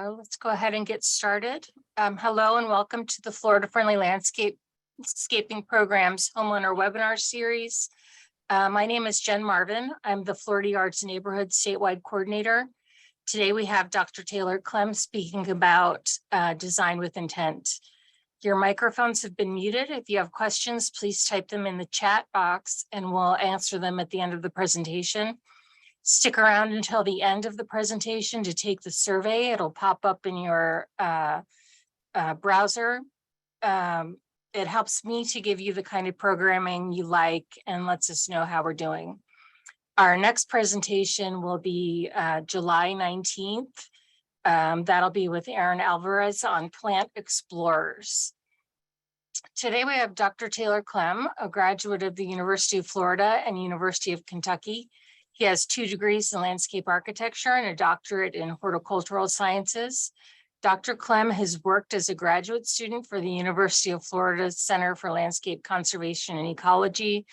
Let's go ahead and get started. Hello and welcome to the Florida Friendly Landscaping Program's Homeowner Webinar Series. My name is Jen Marvin. I'm the Florida Yards Neighborhood Statewide Coordinator. Today we have Dr. Taylor Clem speaking about design with intent. Your microphones have been muted. If you have questions, please type them in the chat box and we'll answer them at the end of the presentation. Stick around until the end of the presentation to take the survey. It'll pop up in your browser. It helps me to give you the kind of programming you like and lets us know how we're doing. Our next presentation will be July 19th. That'll be with Aaron Alvarez on Plant Explorers. Today we have Dr. Taylor Clem, a graduate of the University of Florida and University of Kentucky. He has 2 degrees in landscape architecture and a doctorate in horticultural sciences. Dr. Clem has worked as a graduate student for the University of Florida Center for Landscape Conservation and Ecology,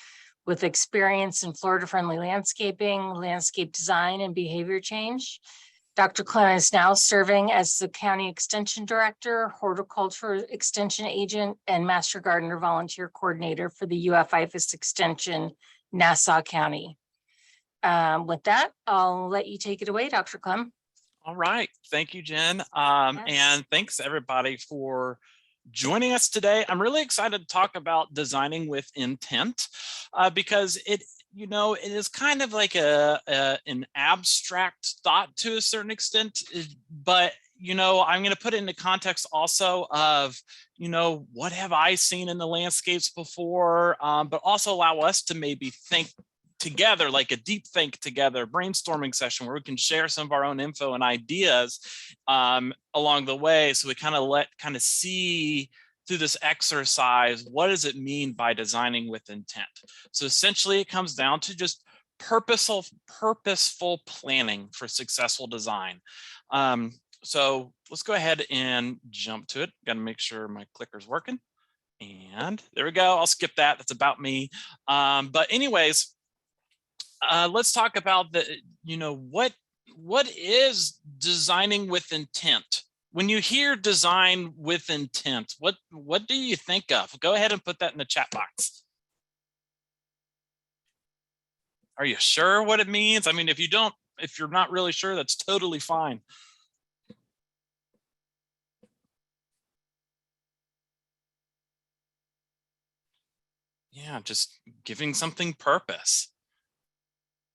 with experience in Florida-friendly landscaping, landscape design, and behavior change. Dr. Clem is now serving as the County Extension Director, Horticulture Extension Agent, and Master Gardener Volunteer Coordinator for the IFAS Extension, Nassau County. With that, I'll let you take it away, Dr. Clem. All right. Thank you, Jen. Yes. And thanks everybody for joining us today. I'm really excited to talk about designing with intent because it is kind of like an abstract thought to a certain extent, but I'm going to put it into context also of, what have I seen in the landscapes before, but also allow us to maybe think together, like a deep think together brainstorming session where we can share some of our own info and ideas along the way. So we kind of see through this exercise, what does it mean by designing with intent? So essentially it comes down to just purposeful planning for successful design. So let's go ahead and jump to it. Got to make sure my clicker's working. And there we go. I'll skip that. That's about me. But anyways, let's talk about what is designing with intent? When you hear design with intent, what do you think of? Go ahead and put that in the chat box. Are you sure what it means? I mean, if you're not really sure, that's totally fine. Yeah, just giving something purpose.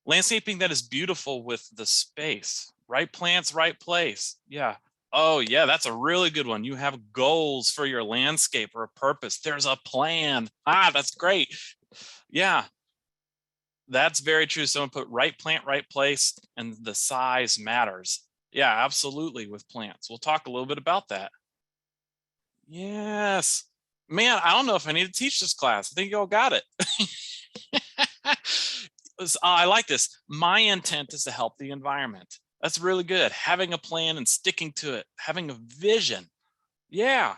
Landscaping that is beautiful with the space, right plants, right place. Yeah. Oh yeah, that's a really good one. You have goals for your landscape or a purpose. There's a plan. That's great. Yeah, that's very true. Someone put right plant, right place, and the size matters. Yeah, absolutely with plants. We'll talk a little bit about that. Yes. Man, I don't know if I need to teach this class. I think you all got it. I like this. My intent is to help the environment. That's really good. Having a plan and sticking to it, having a vision. Yeah.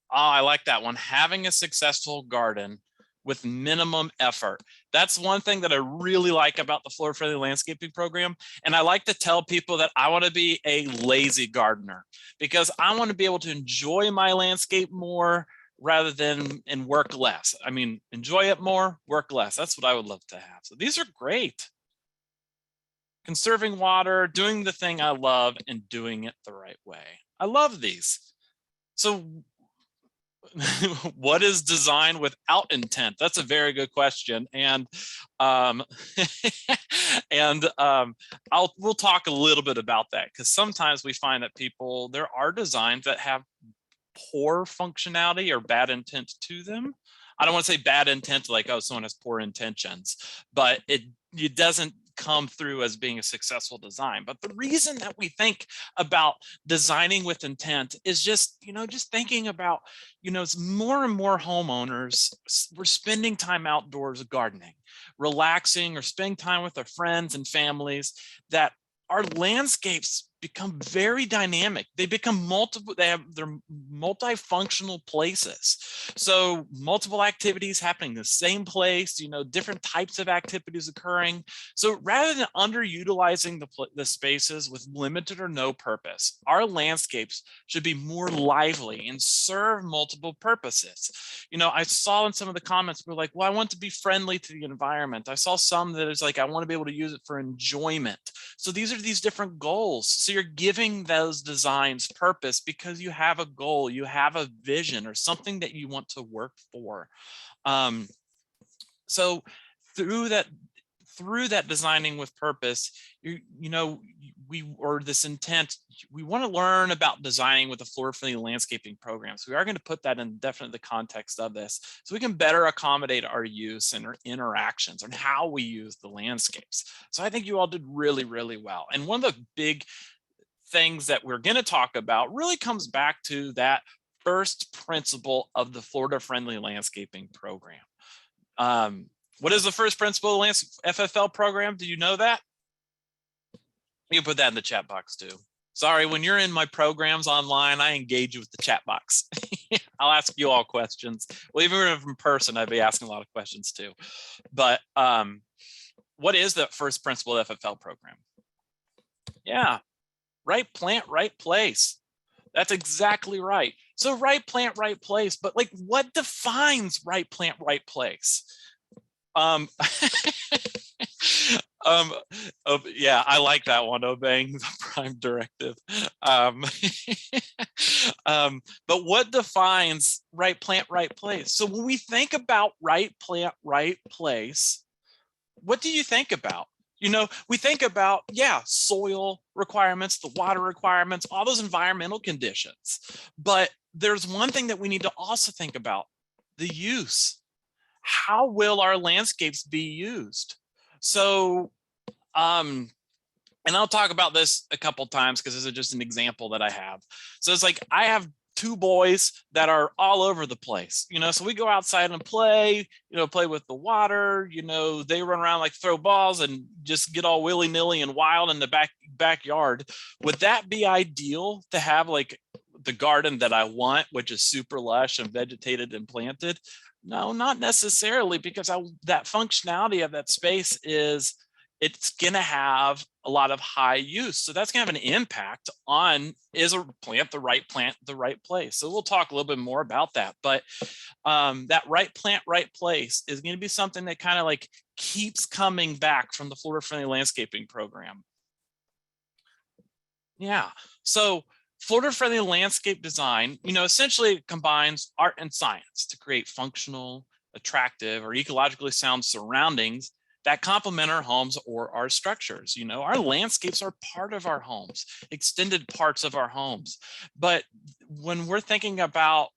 I like that one. Having a successful garden with minimum effort. That's one thing that I really like about the Florida Friendly Landscaping Program. And I like to tell people that I want to be a lazy gardener because I want to be able to enjoy my landscape more rather than and work less. I mean, enjoy it more, work less. That's what I would love to have. So these are great. Conserving water, doing the thing I love, and doing it the right way. I love these. So what is design without intent? That's a very good question. And we'll talk a little bit about that because sometimes we find that there are designs that have poor functionality or bad intent to them. I don't want to say bad intent like, oh, someone has poor intentions, but it doesn't come through as being a successful design. But the reason that we think about designing with intent is just thinking about, more and more homeowners, we're spending time outdoors gardening, relaxing, or spending time with our friends and families, that our landscapes become very dynamic. They become multiple, they're multifunctional places. So multiple activities happening in the same place, you know, different types of activities occurring. So rather than underutilizing the spaces with limited or no purpose, our landscapes should be more lively and serve multiple purposes. You know, I saw in some of the comments, we're like, well, I want to be friendly to the environment. I saw some that is like, I want to be able to use it for enjoyment. So these are these different goals. So you're giving those designs purpose because you have a goal, you have a vision or something that you want to work for. So through that designing with purpose, you know, this intent, we want to learn about designing with a floor-friendly landscaping program. So we are going to put that in definitely the context of this, so we can better accommodate our use and our interactions and how we use the landscapes. So I think you all did really, really well. And one of the big things that we're going to talk about really comes back to that first principle of the Florida-friendly landscaping program. What is the first principle of the FFL program? Do you know that? You can put that in the chat box too. Sorry, when you're in my programs online, I engage you with the chat box. I'll ask you all questions. Well, even if in person, I'd be asking a lot of questions too. But what is the first principle of the FFL program? Yeah, right plant, right place. That's exactly right. So right plant, right place. But like, what defines right plant, right place? Yeah, I like that one, obeying the prime directive. But what defines right plant, right place? So when we think about right plant, right place, what do you think about? You know, we think about, yeah, soil requirements, the water requirements, all those environmental conditions. But there's one thing that we need to also think about: the use. How will our landscapes be used? So, and I'll talk about this a couple times because this is just an example that I have. So it's like, I have two boys that are all over the place, you know, so we go outside and play, you know, play with the water, you know, they run around like throw balls and just get all willy-nilly and wild in the backyard. Would that be ideal to have like the garden that I want, which is super lush and vegetated and planted? No, not necessarily, because that functionality of that space is, it's going to have a lot of high use. So that's going to have an impact on, is a plant the right place? So we'll talk a little bit more about that. But that right plant, right place is going to be something that kind of like keeps coming back from the Florida-friendly landscaping program. Yeah. So Florida-friendly landscape design, you know, essentially combines art and science to create functional, attractive, or ecologically sound surroundings that complement our homes or our structures. You know, our landscapes are part of our homes, extended parts of our homes. But when we're thinking about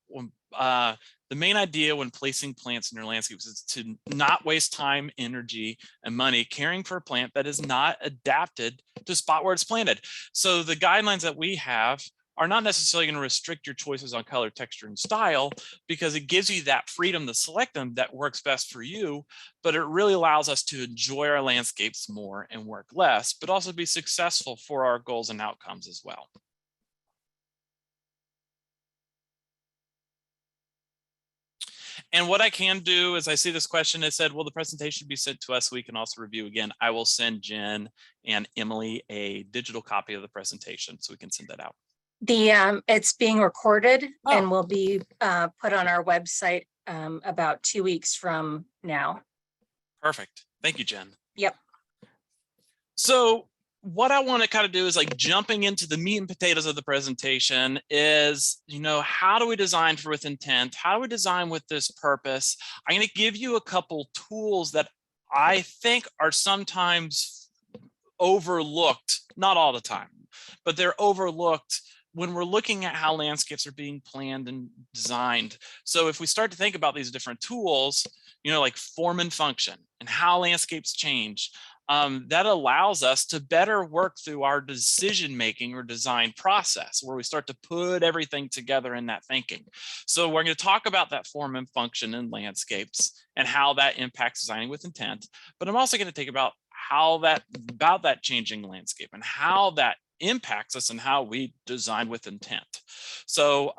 the main idea when placing plants in your landscapes is to not waste time, energy, and money caring for a plant that is not adapted to the spot where it's planted. So the guidelines that we have are not necessarily going to restrict your choices on color, texture, and style, because it gives you that freedom to select them that works best for you, but it really allows us to enjoy our landscapes more and work less, but also be successful for our goals and outcomes as well. And what I can do is, I see this question, it said, will the presentation be sent to us so we can also review again? I will send Jen and Emily a digital copy of the presentation so we can send that out. It's being recorded and Oh. will be put on our website about 2 weeks from now. Perfect. Thank you, Jen. Yep. So what I want to kind of do is like jumping into the meat and potatoes of the presentation is, you know, how do we design for with intent? How do we design with this purpose? I'm going to give you a couple tools that I think are sometimes overlooked, not all the time, but they're overlooked when we're looking at how landscapes are being planned and designed. So if we start to think about these different tools, you know, like form and function and how landscapes change, that allows us to better work through our decision-making or design process, where we start to put everything together in that thinking. So we're going to talk about that form and function in landscapes and how that impacts designing with intent. But I'm also going to think about how that changing landscape and how that impacts us in how we design with intent. So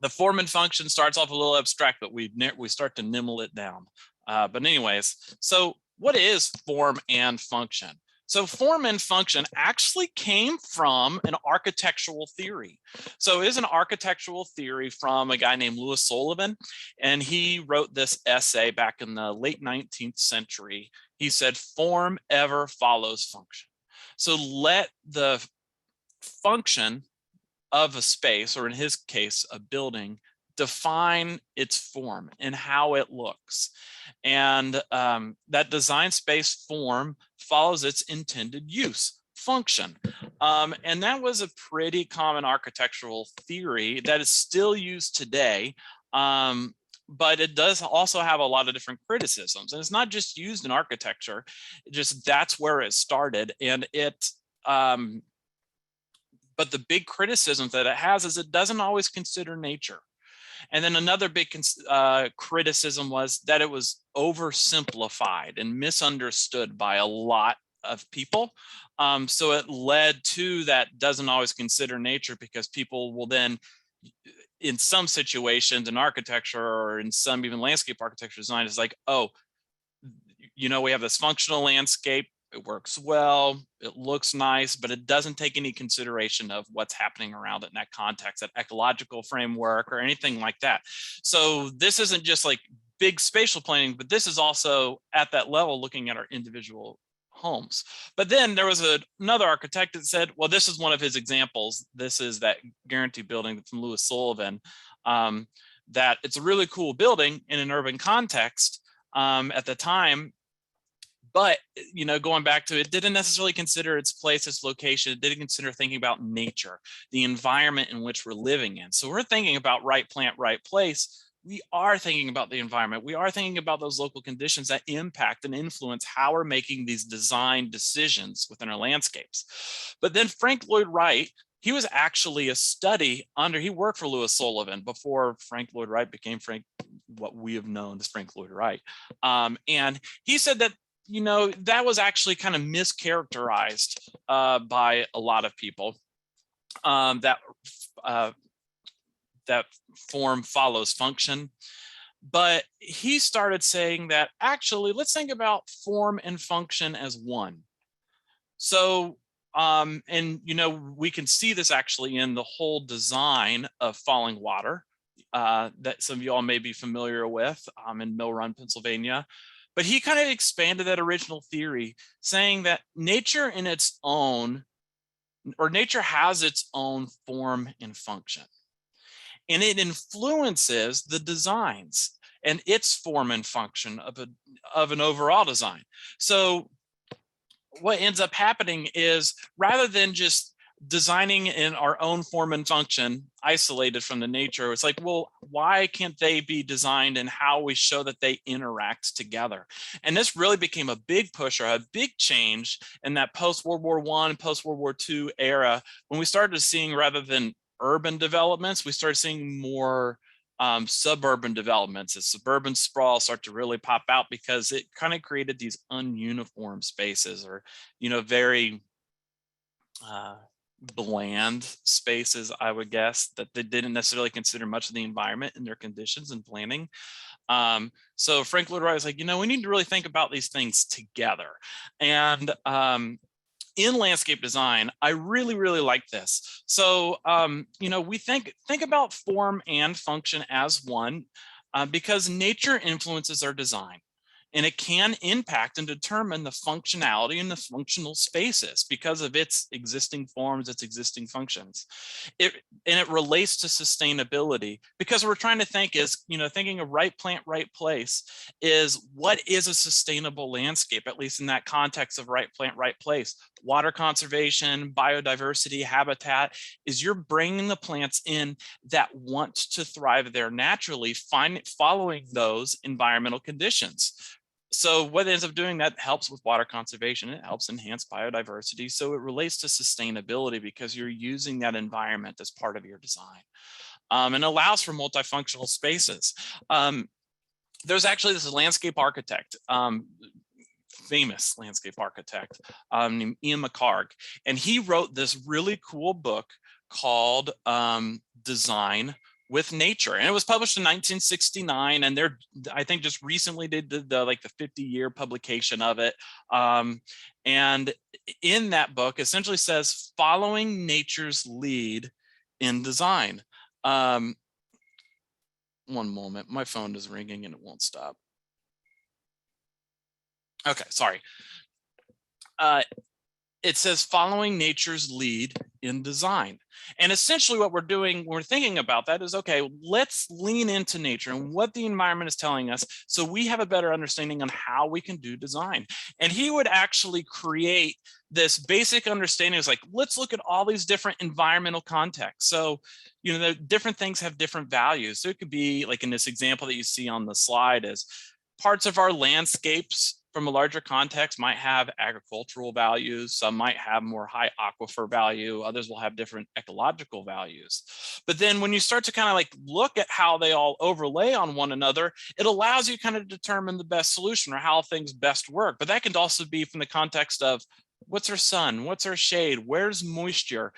the form and function starts off a little abstract, but we start to nimble it down. But anyways, so what is form and function? So form and function actually came from an architectural theory. So it is an architectural theory from a guy named Louis Sullivan, and he wrote this essay back in the late 19th century. He said, form ever follows function. So let the function of a space, or in his case, a building, define its form and how it looks. And that design space form follows its intended use, function. And that was a pretty common architectural theory that is still used today. But it does also have a lot of different criticisms. And it's not just used in architecture, just that's where it started. And it, but the big criticism that it has is it doesn't always consider nature. And then another big criticism was that it was oversimplified and misunderstood by a lot of people. So it led to that doesn't always consider nature, because people will then, in some situations in architecture or in some even landscape architecture design, is like, oh, you know, we have this functional landscape. It works well, it looks nice, but it doesn't take any consideration of what's happening around it in that context, that ecological framework or anything like that. So this isn't just like big spatial planning, but this is also at that level looking at our individual homes. But then there was another architect that said, well, this is one of his examples. This is that Guarantee building from Louis Sullivan, that it's a really cool building in an urban context at the time. But, you know, going back to it, didn't necessarily consider its place, its location. It didn't consider thinking about nature, the environment in which we're living in. So we're thinking about right plant, right place. We are thinking about the environment. We are thinking about those local conditions that impact and influence how we're making these design decisions within our landscapes. But then Frank Lloyd Wright, he was actually a study under, he worked for Louis Sullivan before Frank Lloyd Wright became what we have known as Frank Lloyd Wright. And he said that, you know, that was actually kind of mischaracterized by a lot of people, that form follows function. But he started saying that actually, let's think about form and function as one. So, and, you know, we can see this actually in the whole design of Falling Water that some of you all may be familiar with in Mill Run, Pennsylvania. But he kind of expanded that original theory, saying that nature in its own, or nature has its own form and function. And it influences the designs and its form and function of an overall design. So what ends up happening is, rather than just designing in our own form and function isolated from the nature, it's like, well, why can't they be designed and how we show that they interact together? And this really became a big push, or a big change in that post-World War I, post-World War II era, when we started seeing, rather than urban developments, we started seeing more suburban developments, as suburban sprawl start to really pop out, because it kind of created these ununiform spaces, or, you know, very bland spaces, I would guess, that they didn't necessarily consider much of the environment in their conditions and planning. So Frank Lloyd Wright was like, you know, we need to really think about these things together. And in landscape design, I really, really like this. So, you know, we think about form and function as one, because nature influences our design. And it can impact and determine the functionality and the functional spaces because of its existing forms, its existing functions. And it relates to sustainability, because we're trying to think is, you know, thinking of right plant, right place is, what is a sustainable landscape, at least in that context of right plant, right place. Water conservation, biodiversity, habitat, is you're bringing the plants in that want to thrive there naturally, following those environmental conditions. So what it ends up doing, that helps with water conservation, it helps enhance biodiversity. So it relates to sustainability, because you're using that environment as part of your design, and allows for multifunctional spaces. There's actually this landscape architect, famous landscape architect named Ian McHarg. And he wrote this really cool book called Design with Nature, and it was published in 1969, and they're, I think, just recently did the 50-year publication of it. And in that book essentially says following nature's lead in design. One moment, my phone is ringing and it won't stop. Okay, sorry. It says following nature's lead in design. And essentially what we're doing, we're thinking about that is, okay, let's lean into nature and what the environment is telling us so we have a better understanding on how we can do design. And he would actually create this basic understanding. It's like, let's look at all these different environmental contexts. So, the different things have different values. So it could be like in this example that you see on the slide is parts of our landscapes from a larger context might have agricultural values. Some might have more high aquifer value. Others will have different ecological values. But then when you start to kind of look at how they all overlay on one another, it allows you kind of determine the best solution or how things best work. But that can also be from the context of what's our sun, what's our shade, where's moisture,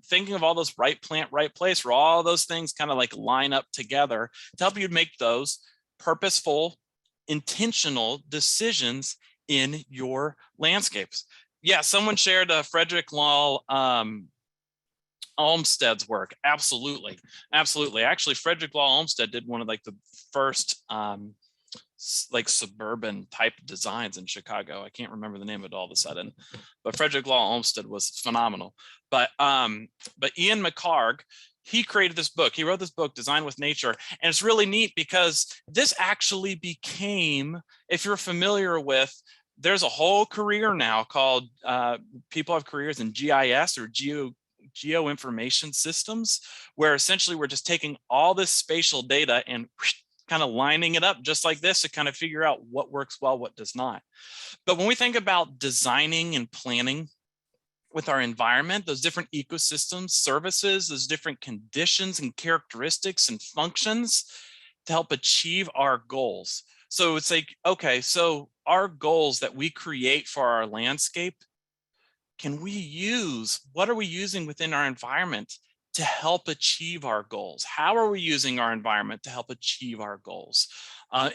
thinking of all those right plant, right place, where all those things kind of line up together to help you make those purposeful, intentional decisions in your landscapes. Yeah, someone shared Frederick Law Olmsted's work. Absolutely. Actually, Frederick Law Olmsted did one of the first suburban type designs in Chicago. I can't remember the name of it all of a sudden, but Frederick Law Olmsted was phenomenal. But Ian McHarg, he created this book. He wrote this book, Design with Nature. And it's really neat because this actually became, if you're familiar with, there's a whole career now called, people have careers in GIS or geo information systems, where essentially we're just taking all this spatial data and kind of lining it up just like this to kind of figure out what works well, what does not. But when we think about designing and planning with our environment, those different ecosystems, services, those different conditions and characteristics and functions to help achieve our goals. So it's like, okay, so our goals that we create for our landscape, what are we using within our environment to help achieve our goals? How are we using our environment to help achieve our goals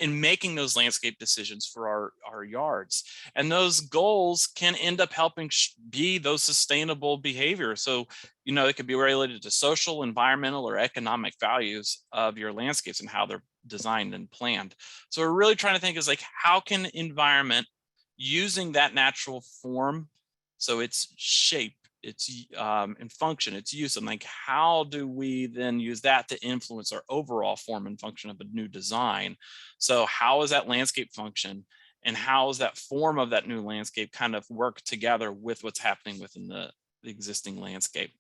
in making those landscape decisions for our yards? And those goals can end up helping be those sustainable behaviors. So, it could be related to social, environmental, or economic values of your landscapes and how they're designed and planned. So we're really trying to think is how can environment using that natural form, so its shape, its and function, its use, and how do we then use that to influence our overall form and function of a new design? So how is that landscape function, and how is that form of that new landscape kind of work together with what's happening within the existing landscape?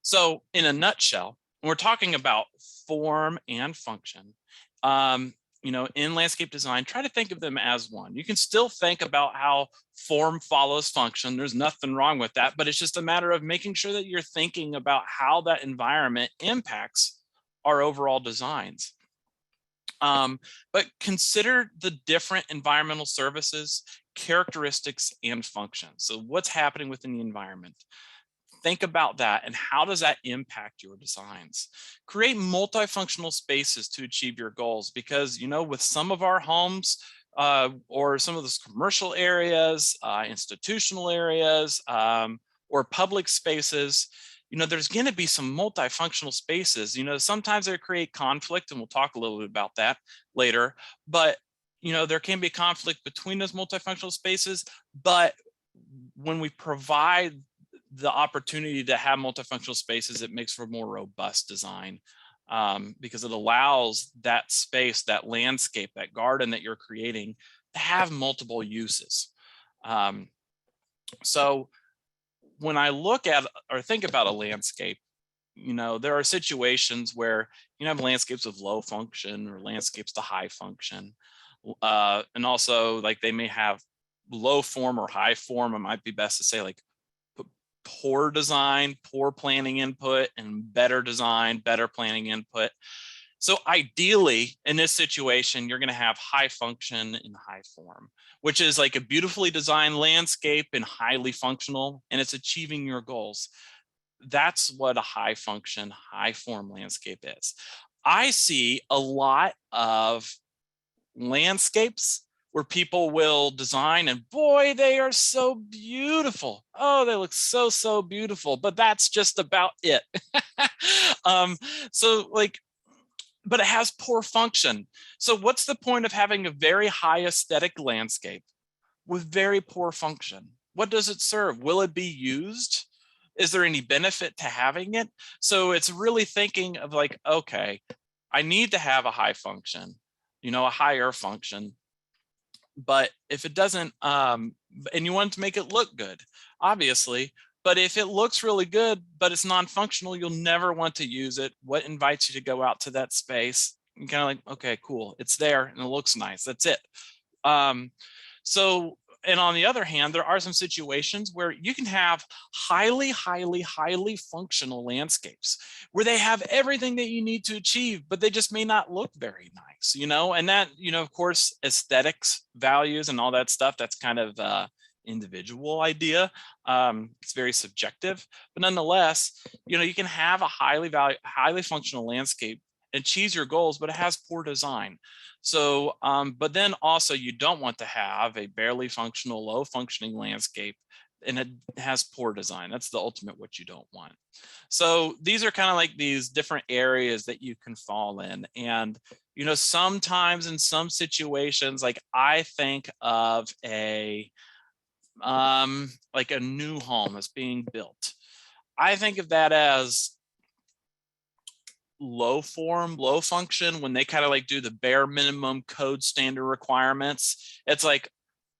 So in a nutshell, when we're talking about form and function, in landscape design, try to think of them as one. You can still think about how form follows function. There's nothing wrong with that, but it's just a matter of making sure that you're thinking about how that environment impacts our overall designs. But consider the different environmental services, characteristics, and functions. So what's happening within the environment? Think about that, and how does that impact your designs? Create multifunctional spaces to achieve your goals, because with some of our homes or some of those commercial areas, institutional areas, or public spaces, there's going to be some multifunctional spaces. Sometimes they create conflict, and we'll talk a little bit about that later, but there can be conflict between those multifunctional spaces. But when we provide the opportunity to have multifunctional spaces, it makes for more robust design, because it allows that space, that landscape, that garden that you're creating to have multiple uses. So when I look at or think about a landscape, there are situations where you have landscapes of low function or landscapes to high function. And also they may have low form or high form. It might be best to say poor design, poor planning input, and better design, better planning input. So ideally, in this situation, you're going to have high function and high form, which is like a beautifully designed landscape and highly functional, and it's achieving your goals. That's what a high function, high form landscape is. I see a lot of landscapes where people will design, and boy, they are so beautiful. Oh, they look so, so beautiful, but that's just about it. So like, but it has poor function. So what's the point of having a very high aesthetic landscape with very poor function? What does it serve? Will it be used? Is there any benefit to having it? So it's really thinking of like, okay, I need to have a high function, you know, a higher function. But if it doesn't, and you want to make it look good, obviously, but if it looks really good, but it's non-functional, you'll never want to use it. What invites you to go out to that space? And kind of like, okay, cool, it's there and it looks nice. That's it. So, and on the other hand, there are some situations where you can have highly, highly, highly functional landscapes where they have everything that you need to achieve, but they just may not look very nice, you know, and that, you know, of course, aesthetics, values, and all that stuff, that's kind of individual idea. It's very subjective, but nonetheless, you know, you can have a highly functional landscape, achieve your goals, but it has poor design. So, but then also you don't want to have a barely functional, low functioning landscape and it has poor design. That's the ultimate what you don't want. So these are kind of like these different areas that you can fall in. And, you know, sometimes in some situations, like I think of like a new home that's being built. I think of that as low form, low function, when they kind of like do the bare minimum code standard requirements. It's like,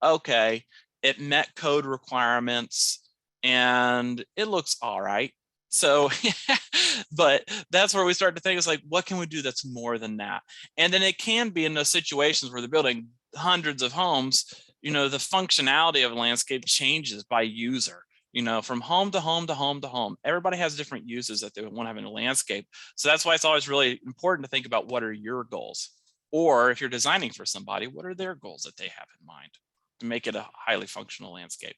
okay, it met code requirements and it looks all right. So, but that's where we start to think, it's like, what can we do that's more than that? And then it can be in those situations where they're building hundreds of homes, you know, the functionality of a landscape changes by user, you know, from home to home to home to home. Everybody has different uses that they want to have in a landscape. So that's why it's always really important to think about what are your goals? Or if you're designing for somebody, what are their goals that they have in mind to make it a highly functional landscape?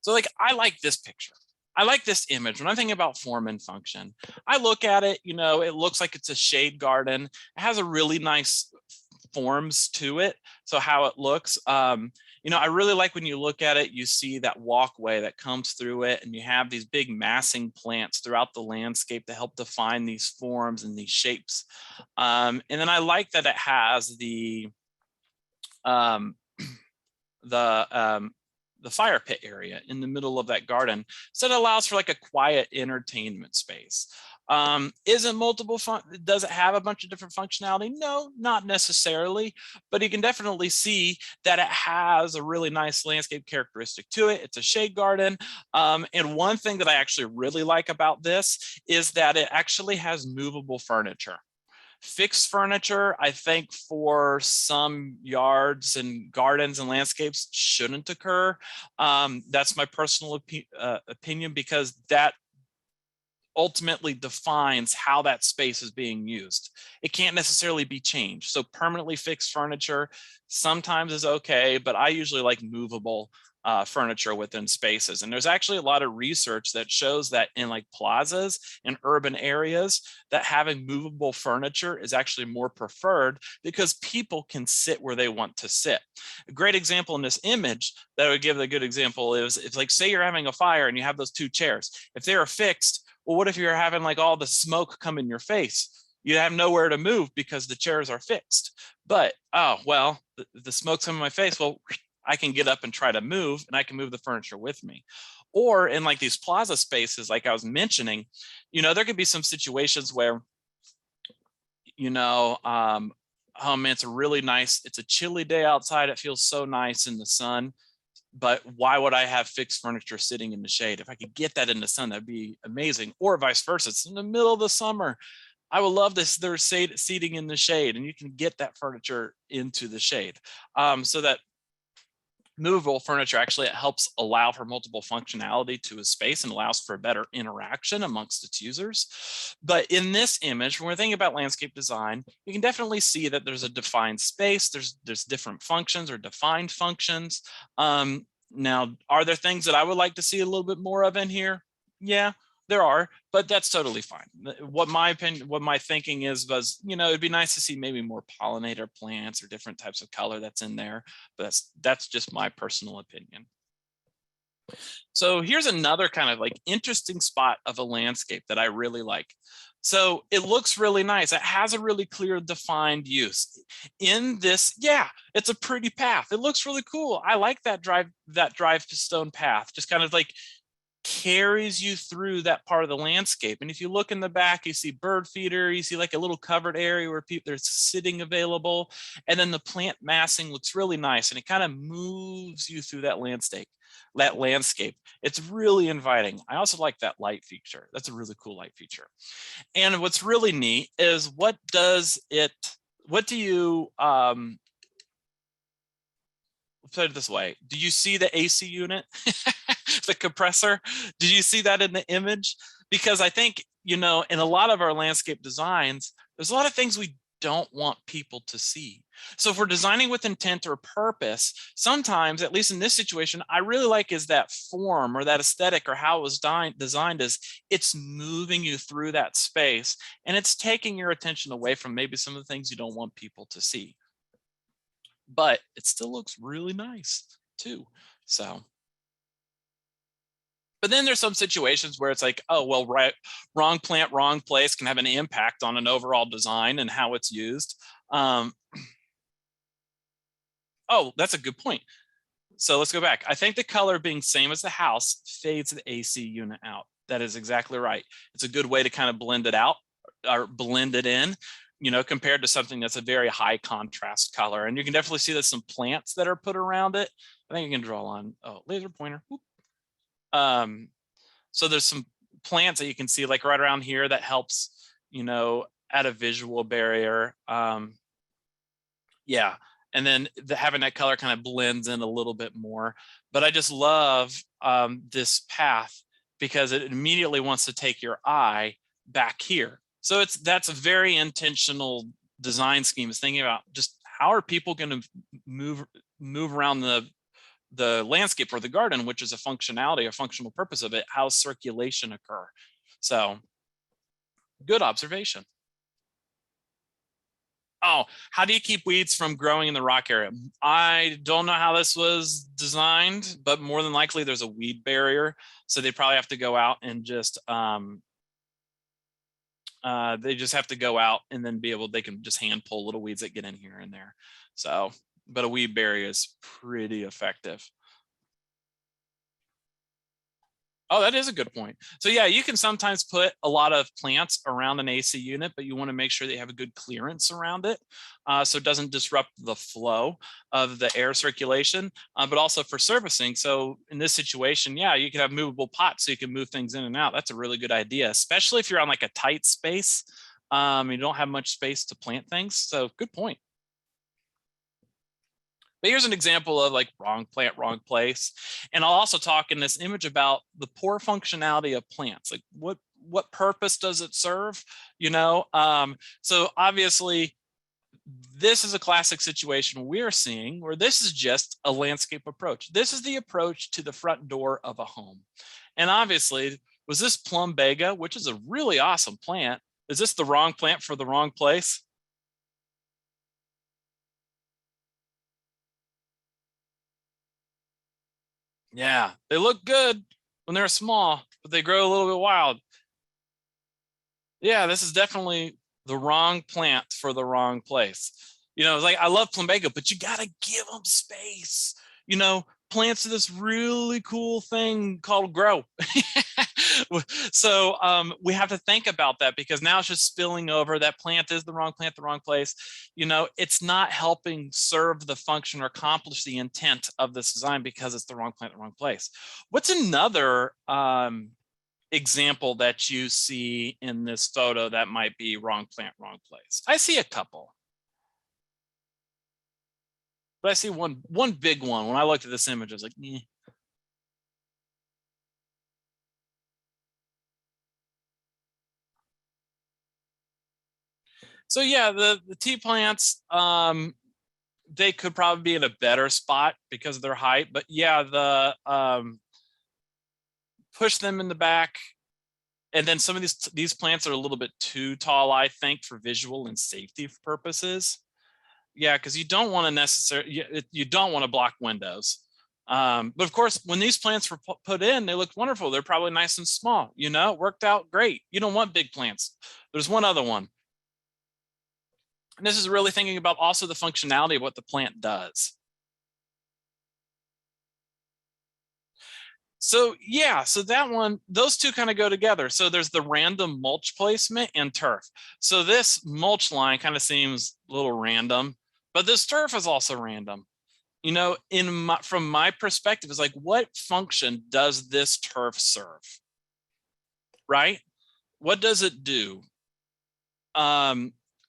So like, I like this picture. I like this image. When I'm thinking about form and function, I look at it, you know, it looks like it's a shade garden. It has a really nice forms to it. So how it looks, you know, I really like when you look at it, you see that walkway that comes through it, and you have these big massing plants throughout the landscape to help define these forms and these shapes. And then I like that it has the fire pit area in the middle of that garden. So it allows for like a quiet entertainment space. Isn't multiple fun? Does it have a bunch of different functionality? No, not necessarily, but you can definitely see that it has a really nice landscape characteristic to it. It's a shade garden. And one thing that I actually really like about this is that it actually has movable furniture. Fixed furniture, I think for some yards and gardens and landscapes shouldn't occur. That's my personal opinion, because that ultimately defines how that space is being used. It can't necessarily be changed. So permanently fixed furniture sometimes is okay, but I usually like movable furniture within spaces. And there's actually a lot of research that shows that in like plazas in urban areas, that having movable furniture is actually more preferred because people can sit where they want to sit. A great example in this image that I would give a good example is, if like, say you're having a fire and you have those two chairs, if they are fixed, well, what if you're having like all the smoke come in your face? You have nowhere to move because the chairs are fixed. But, oh, well, the smoke's in my face. Well, I can get up and try to move, and I can move the furniture with me. Or in like these plaza spaces, like I was mentioning, you know, there could be some situations where, you know, oh man, it's a really nice, it's a chilly day outside. It feels so nice in the sun, but why would I have fixed furniture sitting in the shade? If I could get that in the sun, that'd be amazing. Or vice versa, it's in the middle of the summer. I would love this. There's seating in the shade, and you can get that furniture into the shade. So that movable furniture actually it helps allow for multiple functionality to a space and allows for better interaction amongst its users. But in this image, when we're thinking about landscape design, you can definitely see that there's a defined space, there's different functions or defined functions. Now, are there things that I would like to see a little bit more of in here? Yeah, there are, but that's totally fine. What my opinion, what my thinking was, you know, it'd be nice to see maybe more pollinator plants or different types of color that's in there, but that's just my personal opinion. So here's another kind of like interesting spot of a landscape that I really like. So it looks really nice. It has a really clear defined use in this. Yeah, it's a pretty path. It looks really cool. I like that drive stone path, just kind of like carries you through that part of the landscape. And if you look in the back, you see bird feeder, you see like a little covered area where people there's sitting available. And then the plant massing looks really nice and it kind of moves you through that landscape. It's really inviting. I also like that light feature. That's a really cool light feature. And what's really neat is what do you put it this way, do you see the AC unit? The compressor? Did you see that in the image? Because I think, you know, in a lot of our landscape designs, there's a lot of things we don't want people to see. So if we're designing with intent or purpose, sometimes, at least in this situation, I really like is that form or that aesthetic or how it was designed is it's moving you through that space and it's taking your attention away from maybe some of the things you don't want people to see. But it still looks really nice too. So. But then there's some situations where it's like, oh, well, wrong plant, wrong place can have an impact on an overall design and how it's used. Oh, that's a good point. So let's go back. I think the color being same as the house fades the AC unit out. That is exactly right. It's a good way to kind of blend it out or blend it in, you know, compared to something that's a very high contrast color. And you can definitely see there's some plants that are put around it. I think you can draw on, oh, laser pointer. Whoop. So there's some plants that you can see like right around here that helps, you know, add a visual barrier. Yeah. And then having that color kind of blends in a little bit more. But I just love this path because it immediately wants to take your eye back here. So that's a very intentional design scheme, is thinking about just how are people going to move around the landscape or the garden, which is a functionality or functional purpose of it. How's circulation occur? So good observation. Oh, how do you keep weeds from growing in the rock area? I don't know how this was designed, but more than likely there's a weed barrier. So they probably have to go out and just, they just have to go out and then they can just hand pull little weeds that get in here and there. So, but a weed barrier is pretty effective. Oh, that is a good point. So yeah, you can sometimes put a lot of plants around an AC unit, but you want to make sure they have a good clearance around it so it doesn't disrupt the flow of the air circulation, but also for servicing. So in this situation, yeah, you can have movable pots so you can move things in and out. That's a really good idea, especially if you're on like a tight space. You don't have much space to plant things. So good point. But here's an example of like wrong plant, wrong place. And I'll also talk in this image about the poor functionality of plants. Like what purpose does it serve? You know, so obviously this is a classic situation we're seeing where this is just a landscape approach. This is the approach to the front door of a home. And obviously, was this plumbago, which is a really awesome plant? Is this the wrong plant for the wrong place? Yeah, they look good when they're small, but they grow a little bit wild. Yeah, this is definitely the wrong plant for the wrong place. You know, it's like I love plumbago, but you gotta give them space. You know, plants are this really cool thing called grow. So we have to think about that because now it's just spilling over. That plant is the wrong plant, the wrong place. You know, it's not helping serve the function or accomplish the intent of this design because it's the wrong plant, the wrong place. What's another example that you see in this photo that might be wrong plant, wrong place? I see a couple. But I see one big one. When I looked at this image, I was like, eh. So yeah, the tea plants, they could probably be in a better spot because of their height. But yeah, the push them in the back. And then some of these plants are a little bit too tall, I think, for visual and safety purposes. Yeah, because you don't want to necessarily, you don't want to block windows. But of course, when these plants were put in, they looked wonderful. They're probably nice and small, you know, it worked out great. You don't want big plants. There's one other one. And this is really thinking about also the functionality of what the plant does. So yeah, so that one, those two kind of go together. So there's the random mulch placement and turf. So this mulch line kind of seems a little random, but this turf is also random. You know, from my perspective, is like, what function does this turf serve? Right? What does it do?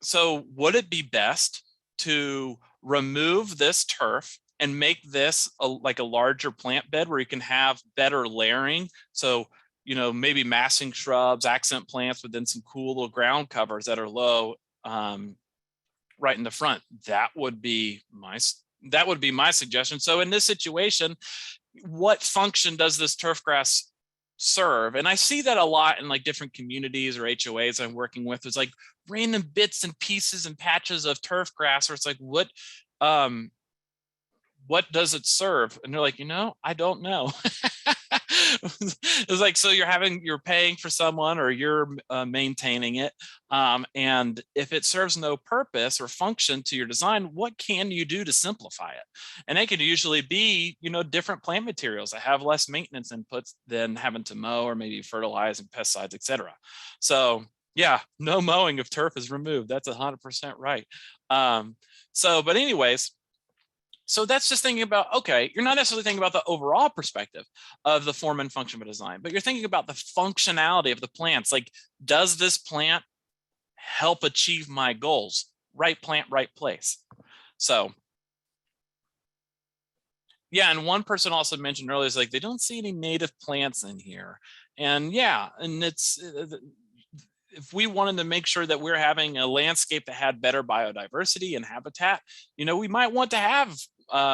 So would it be best to remove this turf and make this like a larger plant bed where you can have better layering? So, you know, maybe massing shrubs, accent plants, but then some cool little ground covers that are low right in the front. That would be my suggestion. So in this situation, what function does this turf grass serve? And I see that a lot in like different communities or HOAs I'm working with. There's like random bits and pieces and patches of turf grass where it's like, what does it serve? And they're like, you know, I don't know. It's like, so you're paying for someone or you're maintaining it. And if it serves no purpose or function to your design, what can you do to simplify it? And it could usually be, you know, different plant materials that have less maintenance inputs than having to mow or maybe fertilize and pesticides, etc. So yeah, no mowing if turf is removed. That's 100% right. But anyways, so that's just thinking about, okay, you're not necessarily thinking about the overall perspective of the form and function of a design, but you're thinking about the functionality of the plants. Like, does this plant help achieve my goals? Right plant, right place. So yeah, and one person also mentioned earlier is like, they don't see any native plants in here. And yeah, and it's, if we wanted to make sure that we're having a landscape that had better biodiversity and habitat, you know, we might want to have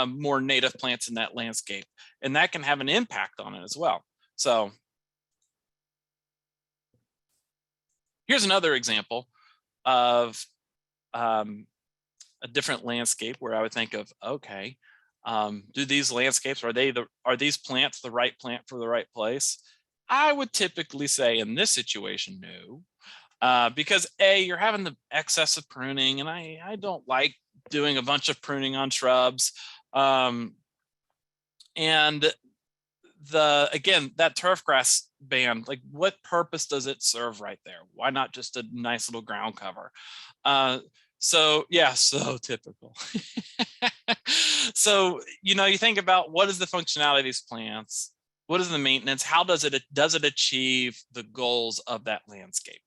more native plants in that landscape, and that can have an impact on it as well. So here's another example of a different landscape where I would think of, okay, do these landscapes, are these plants the right plant for the right place? I would typically say in this situation, no. Because you're having the excess of pruning, and I don't like doing a bunch of pruning on shrubs. And again, that turf grass band, like, what purpose does it serve right there? Why not just a nice little ground cover? So yeah, so typical. So, you know, you think about, what is the functionality of these plants? What is the maintenance? How does it achieve the goals of that landscape?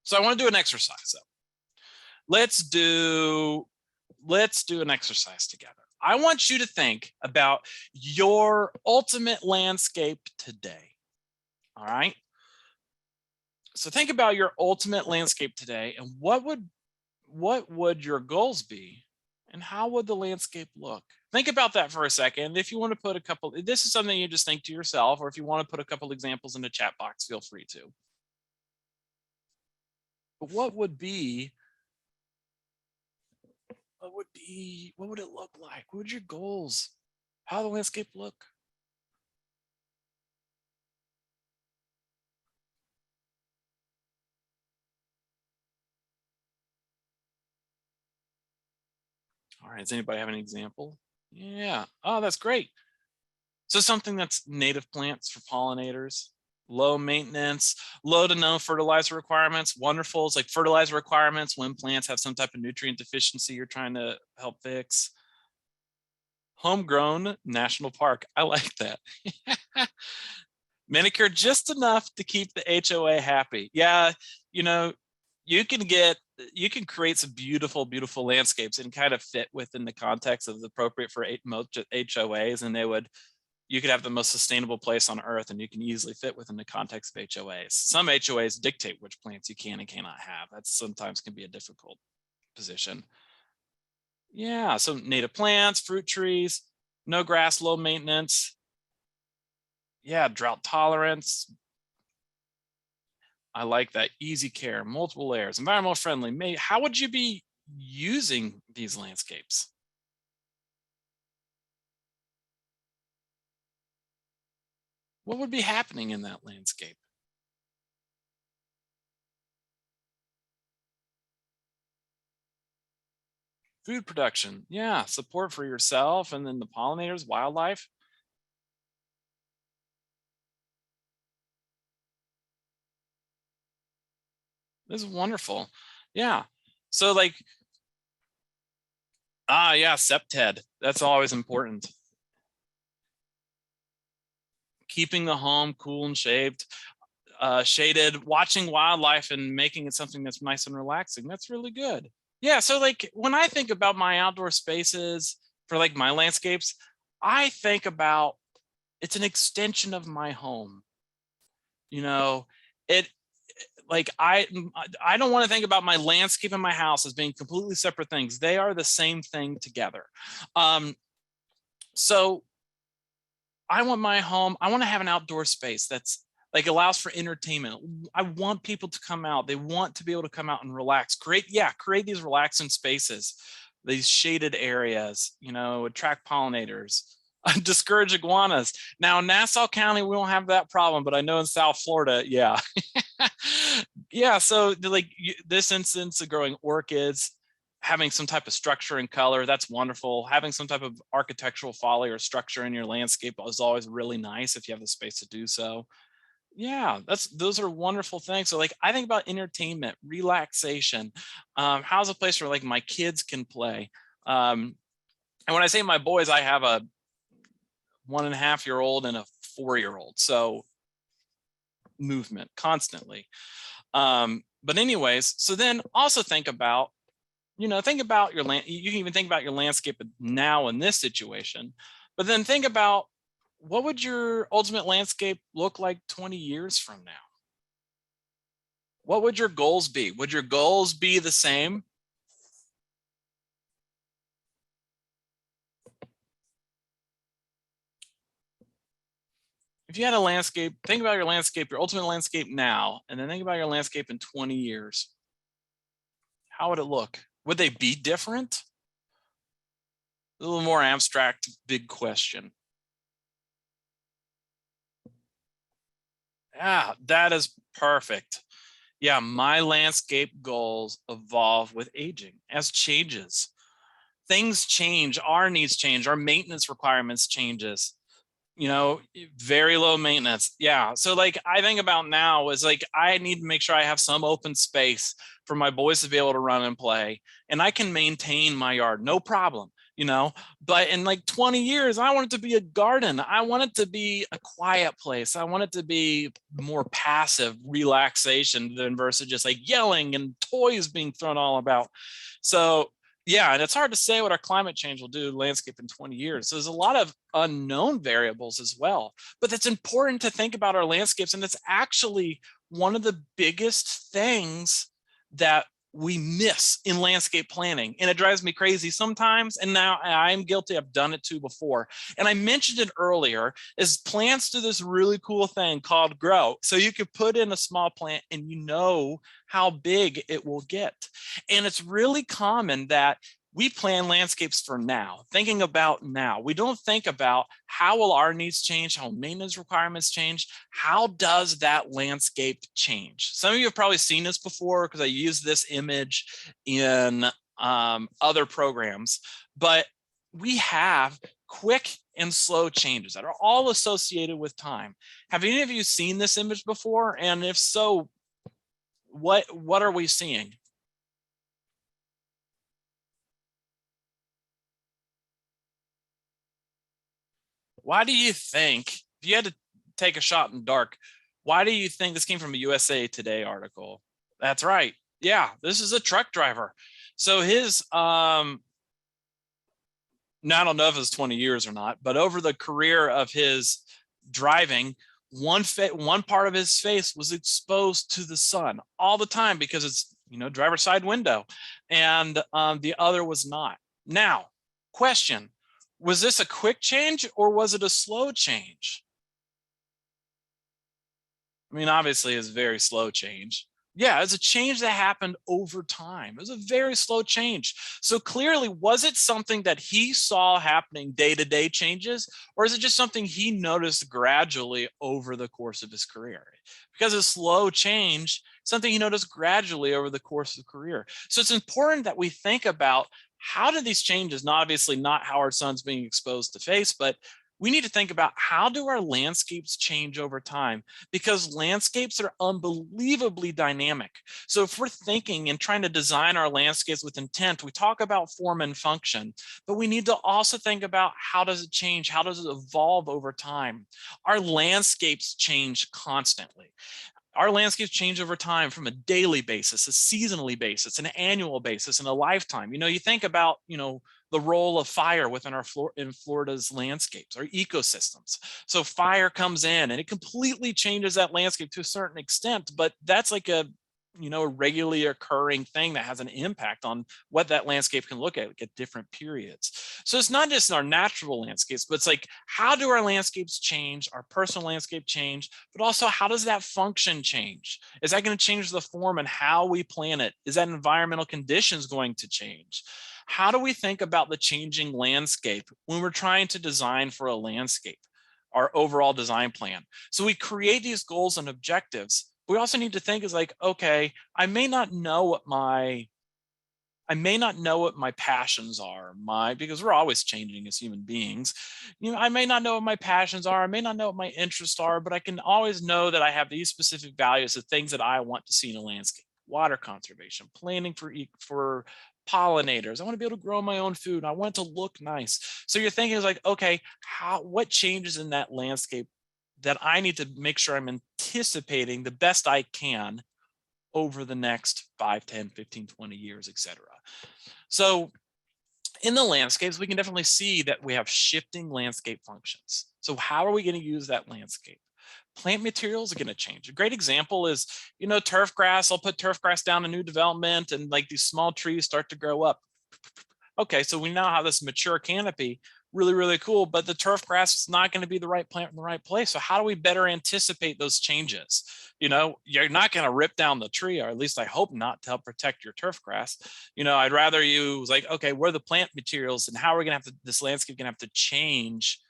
So I want to do an exercise. So let's do an exercise together. I want you to think about your ultimate landscape today. All right. So think about your ultimate landscape today, and what would your goals be, and how would the landscape look? Think about that for a second. If you want to put a couple, this is something you just think to yourself, or if you want to put a couple examples in the chat box, feel free to. But what would it look like? What would your goals? How the landscape look? All right, does anybody have an example? Yeah, oh, that's great. So something that's native plants for pollinators, low maintenance, low to no fertilizer requirements. Wonderful. It's like fertilizer requirements when plants have some type of nutrient deficiency you're trying to help fix. Homegrown national park. I like that. Manicured just enough to keep the HOA happy. Yeah, you know, you can get you can create some beautiful, beautiful landscapes and kind of fit within the context of the appropriate for most HOAs, and you could have the most sustainable place on earth, and you can easily fit within the context of HOAs. Some HOAs dictate which plants you can and cannot have. That sometimes can be a difficult position. Yeah, so native plants, fruit trees, no grass, low maintenance. Yeah, drought tolerance. I like that. Easy care, multiple layers, environmental friendly. How would you be using these landscapes? What would be happening in that landscape? Food production. Yeah, support for yourself and then the pollinators, wildlife. This is wonderful. Yeah. So like, yeah, septed. That's always important. Keeping the home cool and shaded, watching wildlife and making it something that's nice and relaxing. That's really good. Yeah. So like when I think about my outdoor spaces for like my landscapes, I think about it's an extension of my home. You know, it like I don't want to think about my landscape and my house as being completely separate things. They are the same thing together. So I want my home, I want to have an outdoor space that's like allows for entertainment. I want people to come out. They want to be able to come out and relax. Create these relaxing spaces, these shaded areas, attract pollinators, discourage iguanas. Now in Nassau County, we don't have that problem, but I know in South Florida, yeah. Yeah, so like this instance of growing orchids, having some type of structure and color, that's wonderful. Having some type of architectural folly or structure in your landscape is always really nice if you have the space to do so. Yeah, those are wonderful things. So like I think about entertainment, relaxation. How's a place where like my kids can play? And when I say my boys, I have a 1.5-year-old and a 4-year-old. So movement constantly. But anyways, so then also think about your land. You can even think about your landscape now in this situation, but then think about what would your ultimate landscape look like 20 years from now? What would your goals be? Would your goals be the same? If you had a landscape, think about your landscape, your ultimate landscape now, and then think about your landscape in 20 years. How would it look? Would they be different? A little more abstract, big question. Yeah, that is perfect. Yeah, my landscape goals evolve with aging as changes. Things change, our needs change, our maintenance requirements changes. Very low maintenance. Yeah. So like I think about now is like I need to make sure I have some open space for my boys to be able to run and play, and I can maintain my yard, no problem. But in like 20 years, I want it to be a garden. I want it to be a quiet place. I want it to be more passive relaxation than versus just like yelling and toys being thrown all about. So yeah, and it's hard to say what our climate change will do to landscape in 20 years. So there's a lot of unknown variables as well, but it's important to think about our landscapes. And it's actually one of the biggest things that we miss in landscape planning. And it drives me crazy sometimes. And now I'm guilty. I've done it too before. And I mentioned it earlier, is plants do this really cool thing called grow. So you could put in a small plant and how big it will get. And it's really common that we plan landscapes for now, thinking about now. We don't think about how will our needs change, how maintenance requirements change, how does that landscape change? Some of you have probably seen this before because I use this image in other programs, but we have quick and slow changes that are all associated with time. Have any of you seen this image before? And if so, what are we seeing? Why do you think, if you had to take a shot in the dark, why do you think this came from a USA Today article? That's right. Yeah, this is a truck driver. So his now I don't know if it's 20 years or not, but over the career of his driving, one part of his face was exposed to the sun all the time because it's, driver's side window, and the other was not. Now, question, was this a quick change or was it a slow change? I mean, obviously it's a very slow change. Yeah, it's a change that happened over time. It was a very slow change. So clearly, was it something that he saw happening day-to-day changes, or is it just something he noticed gradually over the course of his career? Because a slow change, something he noticed gradually over the course of the career. So it's important that we think about how do these changes, not obviously not how our son's being exposed to face, but we need to think about how do our landscapes change over time, because landscapes are unbelievably dynamic. So if we're thinking and trying to design our landscapes with intent, we talk about form and function, but we need to also think about how does it change? How does it evolve over time? Our landscapes change constantly. Our landscapes change over time from a daily basis, a seasonally basis, an annual basis, and a lifetime. You think about, the role of fire within in Florida's landscapes or ecosystems. So fire comes in and it completely changes that landscape to a certain extent, but that's like a regularly occurring thing that has an impact on what that landscape can look like at different periods. So it's not just our natural landscapes, but it's like, how do our landscapes change, our personal landscape change, but also how does that function change? Is that going to change the form and how we plan it? Is that environmental conditions going to change? How do we think about the changing landscape when we're trying to design for a landscape, our overall design plan? So we create these goals and objectives. We also need to think is like, okay, I may not know what my passions are, because we're always changing as human beings. I may not know what my passions are, I may not know what my interests are, but I can always know that I have these specific values of things that I want to see in a landscape: water conservation, planning for pollinators. I want to be able to grow my own food. I want it to look nice. So you're thinking is like, okay, what changes in that landscape that I need to make sure I'm anticipating the best I can over the next 5, 10, 15, 20 years, etc. So in the landscapes, we can definitely see that we have shifting landscape functions. So how are we going to use that landscape? Plant materials are going to change. A great example is, turf grass. I'll put turf grass down in new development and like these small trees start to grow up. Okay, so we now have this mature canopy, really, really cool, but the turf grass is not going to be the right plant in the right place. So how do we better anticipate those changes? You're not going to rip down the tree, or at least I hope not, to help protect your turf grass. I'd rather you like, okay, where are the plant materials and how are we going to have to, this landscape going to have to change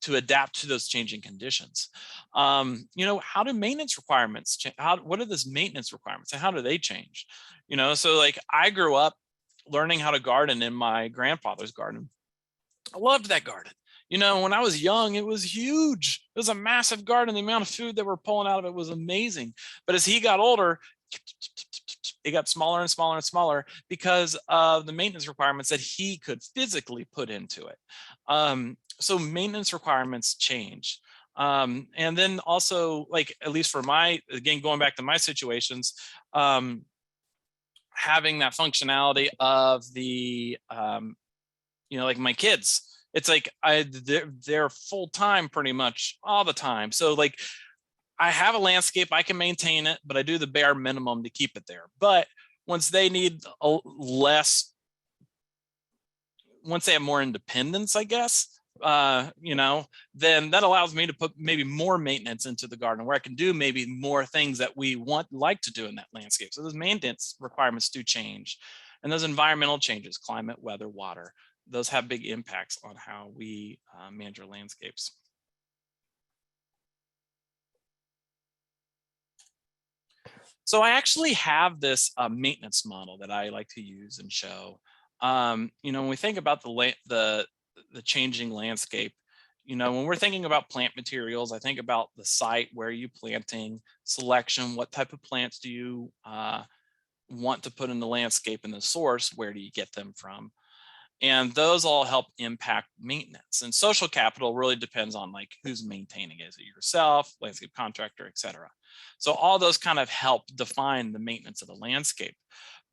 to adapt to those changing conditions? How do maintenance requirements change? What are those maintenance requirements and how do they change? So like I grew up learning how to garden in my grandfather's garden. I loved that garden. When I was young, it was huge. It was a massive garden. The amount of food that we're pulling out of it was amazing. But as he got older, it got smaller and smaller and smaller because of the maintenance requirements that he could physically put into it. So maintenance requirements change. And then also, like, at least for again, going back to my situations, having that functionality of the, like my kids, it's like they're full time pretty much all the time. So like I have a landscape, I can maintain it, but I do the bare minimum to keep it there. But once they need once they have more independence, I guess, then that allows me to put maybe more maintenance into the garden where I can do maybe more things that we like to do in that landscape. So those maintenance requirements do change. And those environmental changes, climate, weather, water, those have big impacts on how we manage our landscapes. So I actually have this maintenance model that I like to use and show. When we think about the changing landscape, when we're thinking about plant materials, I think about the site, where are you planting, selection, what type of plants do you want to put in the landscape, and the source, where do you get them from? And those all help impact maintenance. And social capital really depends on like who's maintaining it. Is it yourself, landscape contractor, et cetera? So all those kind of help define the maintenance of the landscape.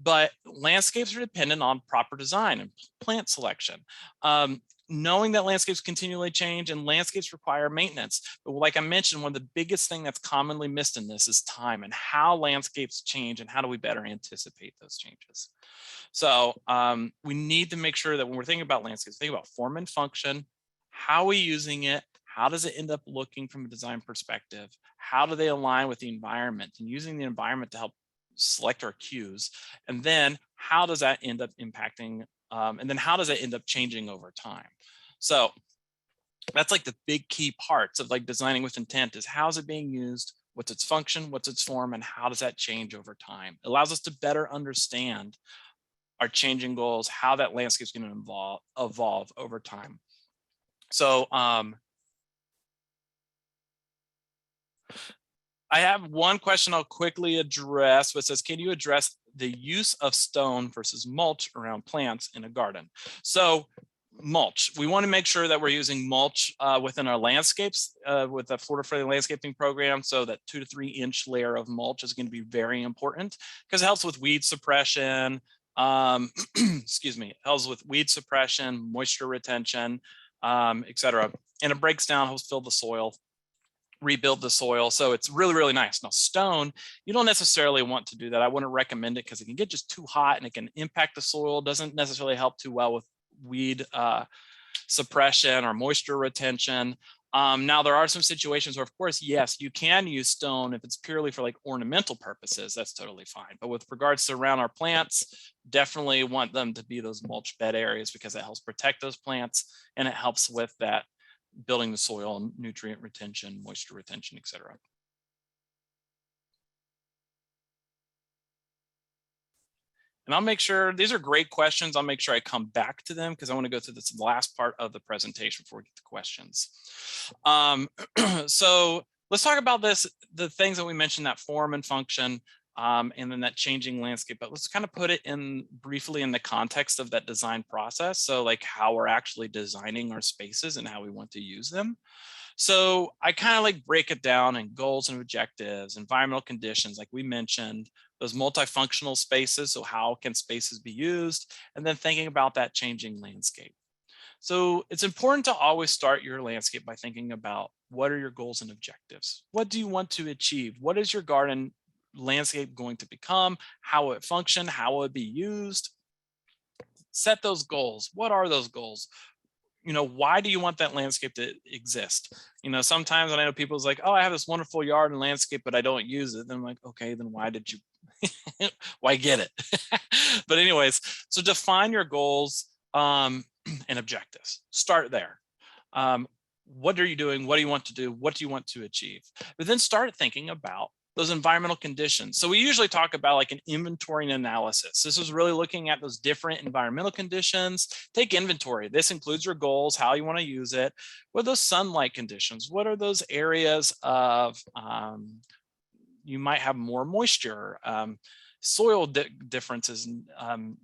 But landscapes are dependent on proper design and plant selection. Knowing that landscapes continually change and landscapes require maintenance. But like I mentioned, one of the biggest thing that's commonly missed in this is time and how landscapes change and how do we better anticipate those changes. So we need to make sure that when we're thinking about landscapes, think about form and function. How are we using it? How does it end up looking from a design perspective? How do they align with the environment, and using the environment to help select our cues? And then how does that end up impacting? And then how does it end up changing over time? So that's like the big key parts of like designing with intent is how's it being used? What's its function? What's its form? And how does that change over time? It allows us to better understand our changing goals, how that landscape is going to evolve over time. So I have one question I'll quickly address, which says, can you address the use of stone versus mulch around plants in a garden? So mulch, we want to make sure that we're using mulch within our landscapes with the Florida Friendly Landscaping Program. So that 2 to 3 inch layer of mulch is going to be very important because it helps with weed suppression. Excuse me, helps with weed suppression, moisture retention, etc. And it breaks down, helps fill the soil, rebuild the soil. So it's really, really nice. Now, stone, you don't necessarily want to do that. I wouldn't recommend it because it can get just too hot and it can impact the soil. Doesn't necessarily help too well with weed suppression or moisture retention. Now, there are some situations where, of course, yes, you can use stone if it's purely for like ornamental purposes. That's totally fine. But with regards to around our plants, definitely want them to be those mulch bed areas because it helps protect those plants and it helps with that building the soil, nutrient retention, moisture retention, et cetera. And I'll make sure, these are great questions. I'll make sure I come back to them because I want to go through this last part of the presentation before we get to questions. So let's talk about this, the things that we mentioned, that form and function, and then that changing landscape, but let's kind of put it in briefly in the context of that design process. So like how we're actually designing our spaces and how we want to use them. So I kind of like break it down in goals and objectives, environmental conditions, like we mentioned, those multifunctional spaces. So how can spaces be used? And then thinking about that changing landscape. So it's important to always start your landscape by thinking about what are your goals and objectives? What do you want to achieve? What is your garden landscape going to become? How will it function? How will it be used? Set those goals. What are those goals? You know, why do you want that landscape to exist? You know, sometimes when I know people's like, oh, I have this wonderful yard and landscape, but I don't use it. Then I'm like, okay, then why did you, why get it? But anyways, so define your goals and objectives. Start there. What are you doing? What do you want to do? What do you want to achieve? But then start thinking about those environmental conditions. So we usually talk about like an inventory and analysis. This is really looking at those different environmental conditions. Take inventory. This includes your goals, how you want to use it. What are those sunlight conditions? What are those areas of, you might have more moisture, soil differences,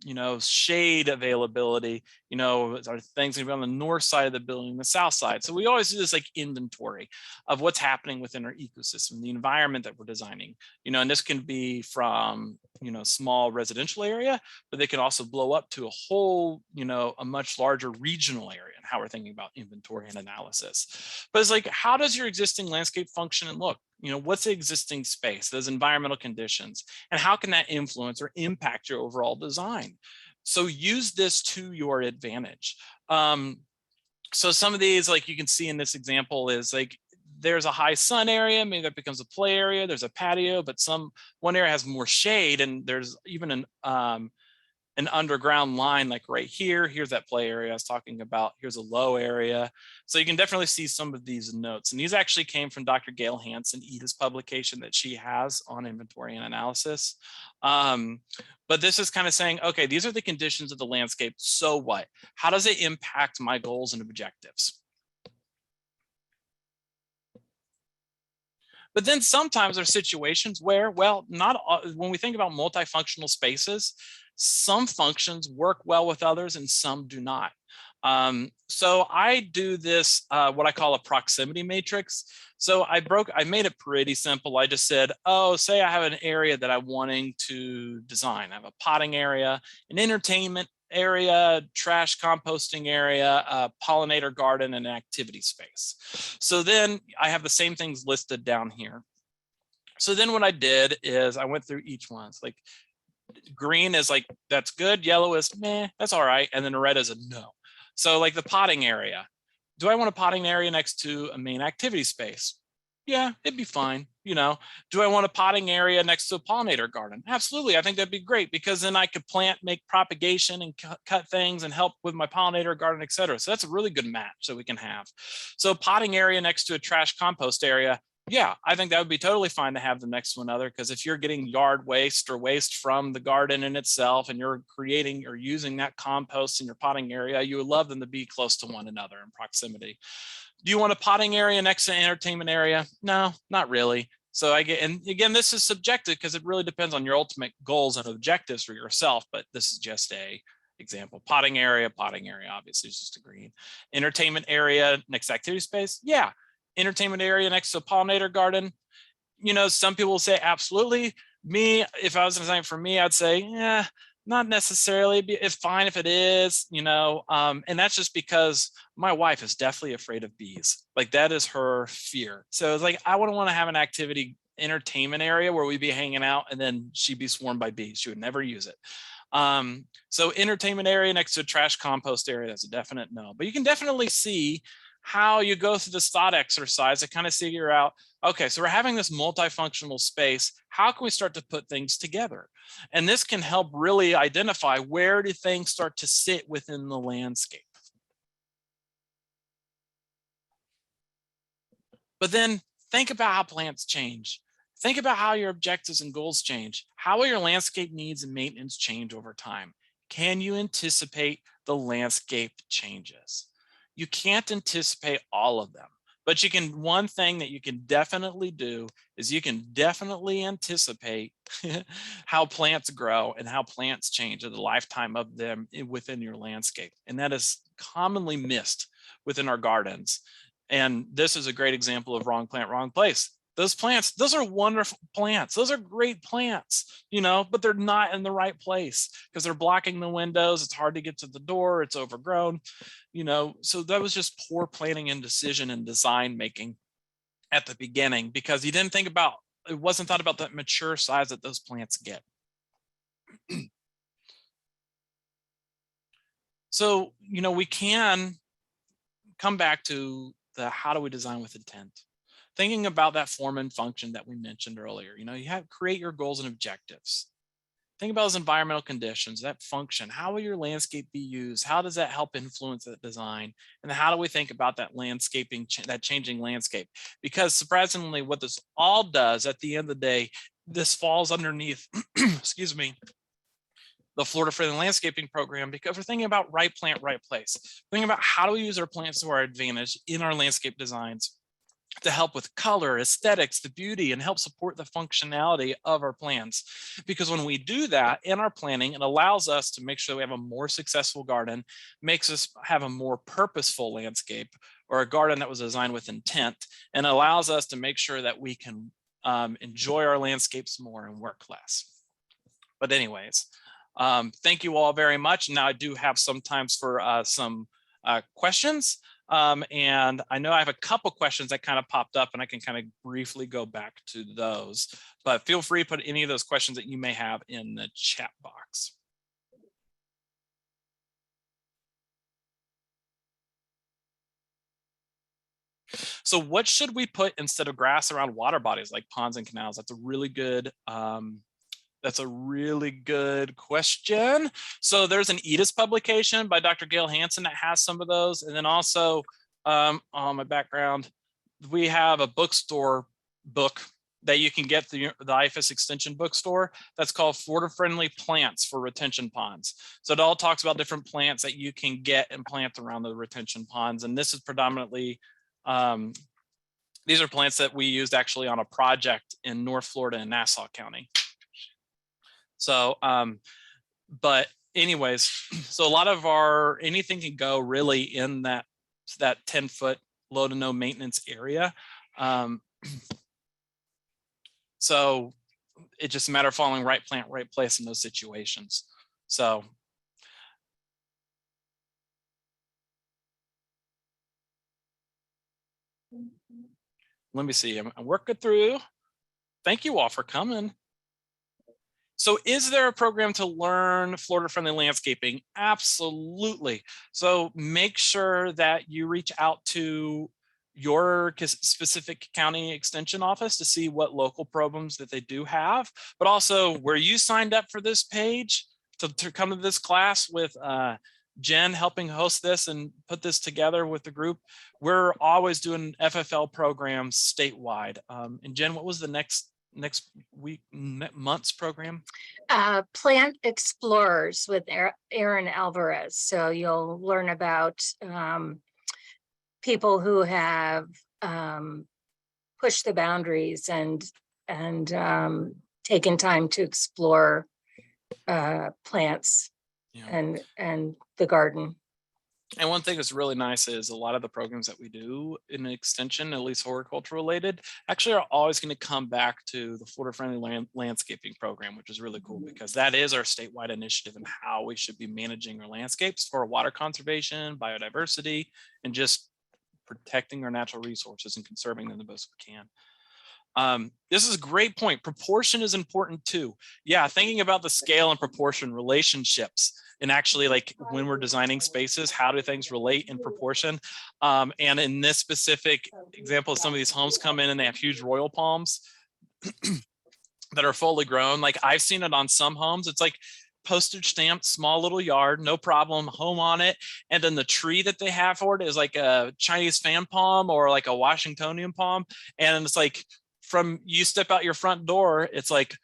you know, shade availability, you know, are things going to be on the north side of the building, the south side. So we always do this like inventory of what's happening within our ecosystem, the environment that we're designing, you know, and this can be from, you know, small residential area, but they can also blow up to a whole, you know, a much larger regional area, and how we're thinking about inventory and analysis. But it's like, how does your existing landscape function and look? You know, what's the existing space, those environmental conditions, and how can that influence or impact your overall design? So use this to your advantage. So some of these, like you can see in this example, is like there's a high sun area, maybe that becomes a play area, there's a patio, but one area has more shade, and there's even an underground line like right here. Here's that play area I was talking about. Here's a low area. So you can definitely see some of these notes. And these actually came from Dr. Gail Hansen, Edith's publication that she has on inventory and analysis. But this is kind of saying, okay, these are the conditions of the landscape. So what? How does it impact my goals and objectives? But then sometimes there's situations where, well, not all, when we think about multifunctional spaces, some functions work well with others and some do not. So I do this, what I call a proximity matrix. So I made it pretty simple. I just said, oh, say I have an area that I'm wanting to design. I have a potting area, an entertainment area, trash composting area, a pollinator garden, and an activity space. So then I have the same things listed down here. So then what I did is I went through each one. It's like green is like, that's good. Yellow is meh, that's all right. And then red is a no. So like the potting area, do I want a potting area next to a main activity space? Yeah, it'd be fine. You know, do I want a potting area next to a pollinator garden? Absolutely. I think that'd be great because then I could plant, make propagation and cut things and help with my pollinator garden, et cetera. So that's a really good match that we can have. So potting area next to a trash compost area. Yeah, I think that would be totally fine to have the next one other, because if you're getting yard waste or waste from the garden in itself and you're creating or using that compost in your potting area, you would love them to be close to one another in proximity. Do you want a potting area next to an entertainment area? No, not really. So and again, this is subjective because it really depends on your ultimate goals and objectives for yourself, but this is just a example. Potting area, obviously is just a green. Entertainment area next to activity space, yeah. Entertainment area next to a pollinator garden. You know, some people will say absolutely. Me, if I was designing for me, I'd say, yeah, not necessarily. It's fine if it is, you know, and that's just because my wife is definitely afraid of bees. Like that is her fear. So it's like, I wouldn't want to have an activity entertainment area where we'd be hanging out and then she'd be swarmed by bees. She would never use it. So entertainment area next to a trash compost area, that's a definite no. But you can definitely see how you go through this thought exercise to kind of figure out, okay, so we're having this multifunctional space. How can we start to put things together? And this can help really identify where do things start to sit within the landscape. But then think about how plants change. Think about how your objectives and goals change. How will your landscape needs and maintenance change over time? Can you anticipate the landscape changes? You can't anticipate all of them, but you can, one thing that you can definitely do is you can definitely anticipate how plants grow and how plants change in the lifetime of them within your landscape. And that is commonly missed within our gardens. And this is a great example of wrong plant, wrong place. Those plants, those are wonderful plants. Those are great plants, you know, but they're not in the right place because they're blocking the windows. It's hard to get to the door. It's overgrown, you know. So that was just poor planning and decision and design making at the beginning because you didn't think about, it wasn't thought about that mature size that those plants get. So, you know, we can come back to the how do we design with intent? Thinking about that form and function that we mentioned earlier, you know, you have create your goals and objectives. Think about those environmental conditions, that function. How will your landscape be used? How does that help influence that design? And how do we think about that landscaping, that changing landscape? Because surprisingly, what this all does at the end of the day, this falls underneath, excuse me, the Florida Friendly Landscaping Program, because we're thinking about right plant, right place. Thinking about how do we use our plants to our advantage in our landscape designs to help with color, aesthetics, the beauty, and help support the functionality of our plans. Because when we do that in our planning, it allows us to make sure we have a more successful garden, makes us have a more purposeful landscape or a garden that was designed with intent, and allows us to make sure that we can enjoy our landscapes more and work less. But anyways, thank you all very much. Now I do have some times for some questions. And I know I have a couple questions that kind of popped up and I can kind of briefly go back to those, but feel free to put any of those questions that you may have in the chat box. So what should we put instead of grass around water bodies like ponds and canals? That's a really good question. So there's an EDIS publication by Dr. Gail Hansen that has some of those. And then also on my background, we have a bookstore book that you can get through the IFAS Extension bookstore that's called Florida Friendly Plants for Retention Ponds. So it all talks about different plants that you can get and plant around the retention ponds. And this is predominantly These are plants that we used actually on a project in North Florida in Nassau County. So, but anyways, so a lot of our, anything can go really in that 10-foot low to no maintenance area. So it's just a matter of following right plant, right place in those situations. So. Let me see, I'm working through. Thank you all for coming. So is there a program to learn Florida-friendly landscaping? Absolutely. So make sure that you reach out to your specific county extension office to see what local programs that they do have, but also where you signed up for this page to come to this class with Jen helping host this and put this together with the group. We're always doing FFL programs statewide. And Jen, what was the next month's program? Plant Explorers with Aaron Alvarez. So you'll learn about people who have pushed the boundaries and taken time to explore plants and the garden. And one thing that's really nice is a lot of the programs that we do in an extension, at least horticulture related, actually are always going to come back to the Florida Friendly Landscaping Program, which is really cool because that is our statewide initiative and how we should be managing our landscapes for water conservation, biodiversity, and just protecting our natural resources and conserving them the best we can. This is a great point. Proportion is important too. Yeah, thinking about the scale and proportion relationships, and actually like when we're designing spaces, how do things relate in proportion? And in this specific example, some of these homes come in and they have huge royal palms that are fully grown. Like I've seen it on some homes. It's like postage stamped, small little yard, no problem, home on it. And then the tree that they have for it is like a Chinese fan palm or like a Washingtonian palm. And it's like, from you step out your front door, it's like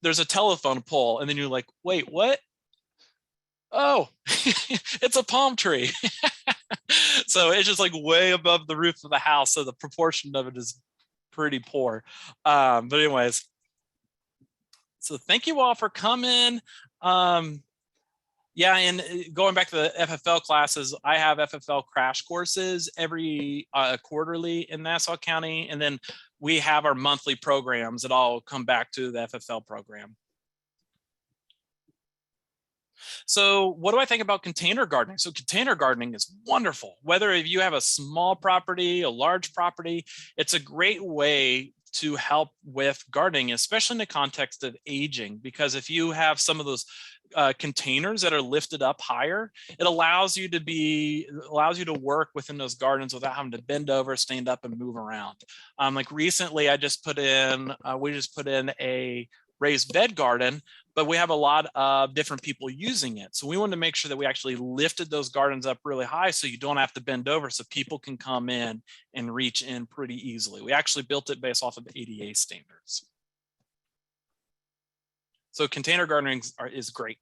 there's a telephone pole, and then you're like, wait, what? Oh, it's a palm tree. So it's just like way above the roof of the house. So the proportion of it is pretty poor. But anyways, so thank you all for coming. Yeah, and going back to the FFL classes, I have FFL crash courses every quarterly in Nassau County. And then we have our monthly programs that all come back to the FFL program. So what do I think about container gardening? So container gardening is wonderful. Whether if you have a small property, a large property, it's a great way to help with gardening, especially in the context of aging, because if you have some of those containers that are lifted up higher, it allows you to work within those gardens without having to bend over, stand up, and move around. Like recently, we just put in a raised bed garden, but we have a lot of different people using it. So we wanted to make sure that we actually lifted those gardens up really high so you don't have to bend over, so people can come in and reach in pretty easily. We actually built it based off of ADA standards. So container gardening is great.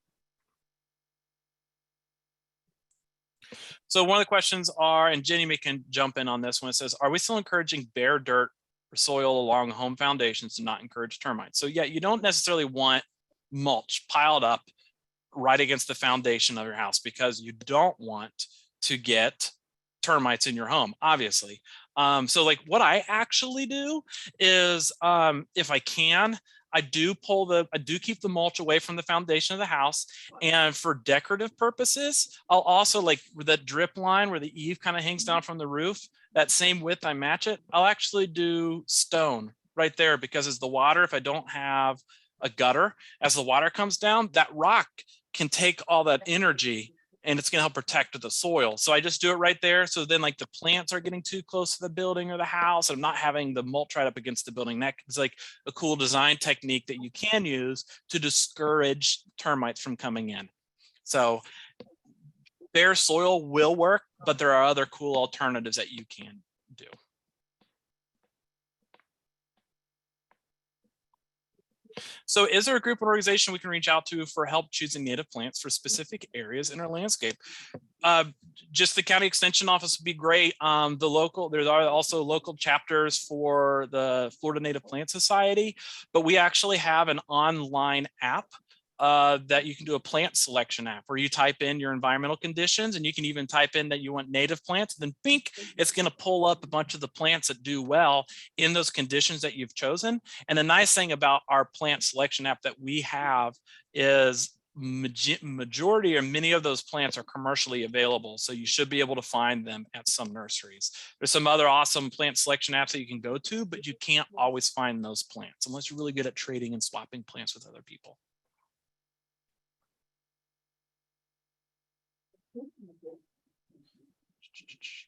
So one of the questions are, and Jenny can jump in on this one, it says, are we still encouraging bare dirt or soil along home foundations to not encourage termites? So yeah, you don't necessarily want mulch piled up right against the foundation of your house because you don't want to get termites in your home, obviously. So like what I actually do is if I can, I do keep the mulch away from the foundation of the house. And for decorative purposes, I'll also like that drip line where the eave kind of hangs down from the roof, that same width, I match it. I'll actually do stone right there because as the water, if I don't have a gutter, as the water comes down, that rock can take all that energy and it's going to help protect the soil. So I just do it right there. So then like the plants are getting too close to the building or the house. I'm not having the mulch right up against the building. That is like a cool design technique that you can use to discourage termites from coming in. So bare soil will work, but there are other cool alternatives that you can do. So is there a group or organization we can reach out to for help choosing native plants for specific areas in our landscape? Just the county extension office would be great. There are also local chapters for the Florida Native Plant Society, but we actually have an online app that you can do, a plant selection app where you type in your environmental conditions, and you can even type in that you want native plants, then bink, it's going to pull up a bunch of the plants that do well in those conditions that you've chosen. And the nice thing about our plant selection app that we have is majority or many of those plants are commercially available. So you should be able to find them at some nurseries. There's some other awesome plant selection apps that you can go to, but you can't always find those plants unless you're really good at trading and swapping plants with other people.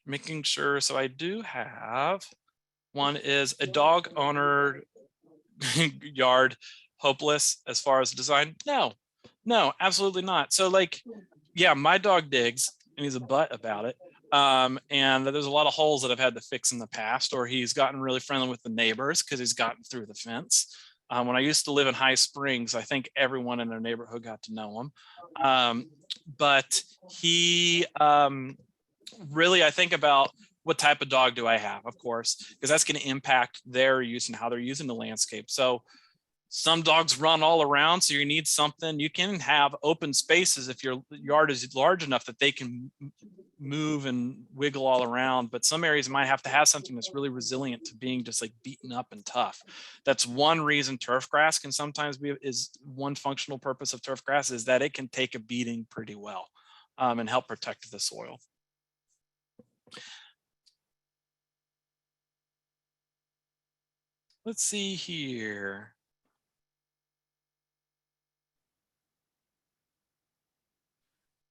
Making sure, so I do have, one is a dog owner yard hopeless as far as design? No, absolutely not. So like, yeah, my dog digs and he's a butt about it. And there's a lot of holes that I've had to fix in the past, or he's gotten really friendly with the neighbors because he's gotten through the fence. When I used to live in High Springs, I think everyone in their neighborhood got to know him. But he really, I think about what type of dog do I have, of course, because that's going to impact their use and how they're using the landscape. So some dogs run all around, so you need something. You can have open spaces if your yard is large enough that they can move and wiggle all around, but some areas might have to have something that's really resilient to being just like beaten up and tough. That's one reason turf grass can sometimes be, is one functional purpose of turf grass, is that it can take a beating pretty well and help protect the soil. Let's see here.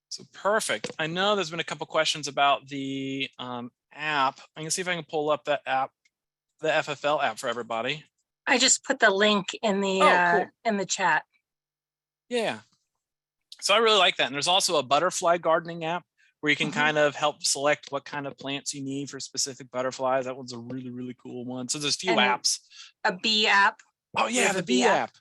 So perfect. I know there's been a couple questions about the app. I'm gonna see if I can pull up that app, the FFL app for everybody. I just put the link in the cool. in the chat. Yeah. So I really like that. And there's also a butterfly gardening app where you can kind of help select what kind of plants you need for specific butterflies. That one's a really, really cool one. So there's a few apps. A bee app. Oh yeah, the bee app.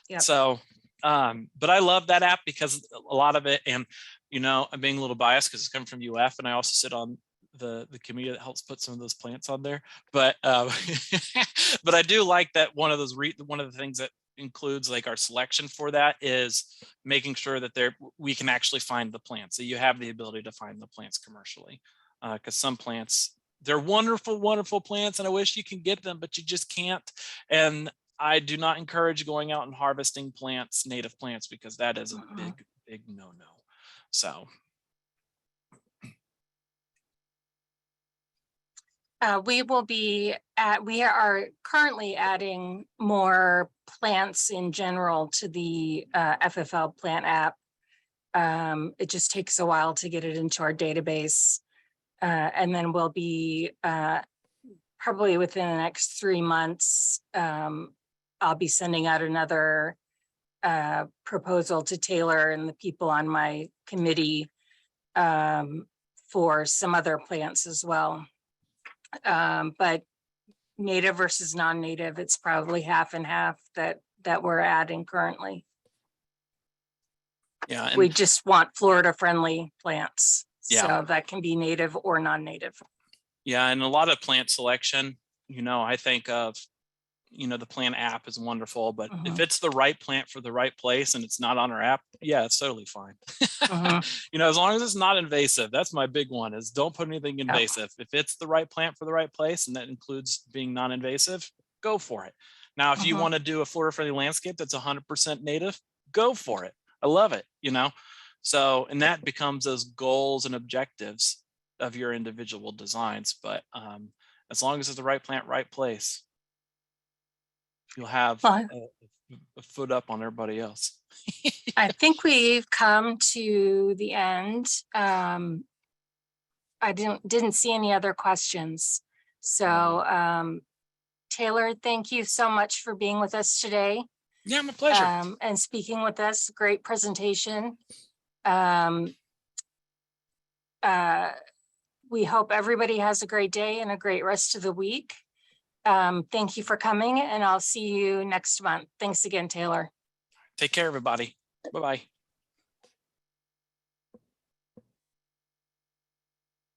Yep. So, but I love that app because a lot of it, and you know, I'm being a little biased because it's coming from UF, and I also sit on the committee that helps put some of those plants on there. But but I do like that one of the things that includes like our selection for that is making sure that we can actually find the plants. So you have the ability to find the plants commercially, because some plants, they're wonderful, wonderful plants, and I wish you can get them, but you just can't. And I do not encourage going out and harvesting plants, native plants, because that is a big no-no. So. We are currently adding more plants in general to the FFL plant app. It just takes a while to get it into our database. And then we'll be probably within the next 3 months, I'll be sending out another proposal to Taylor and the people on my committee for some other plants as well. But native versus non-native, it's probably half and half that we're adding currently. Yeah, we just want Florida friendly plants. Yeah. So that can be native or non-native. Yeah, and a lot of plant selection, you know, I think of, you know, the plant app is wonderful, but if it's the right plant for the right place and it's not on our app, yeah, it's totally fine. You know, as long as it's not invasive, that's my big one, is don't put anything invasive. If it's the right plant for the right place, and that includes being non-invasive, go for it. Now, if you want to do a Florida friendly landscape that's 100% native, go for it. I love it, you know? So, and that becomes those goals and objectives of your individual designs. But as long as it's the right plant, right place, you'll have a foot up on everybody else. I think we've come to the end. I didn't see any other questions. So Taylor, thank you so much for being with us today. Yeah, my pleasure. And speaking with us, great presentation. We hope everybody has a great day and a great rest of the week. Thank you for coming, and I'll see you next month. Thanks again, Taylor. Take care, everybody. Bye-bye.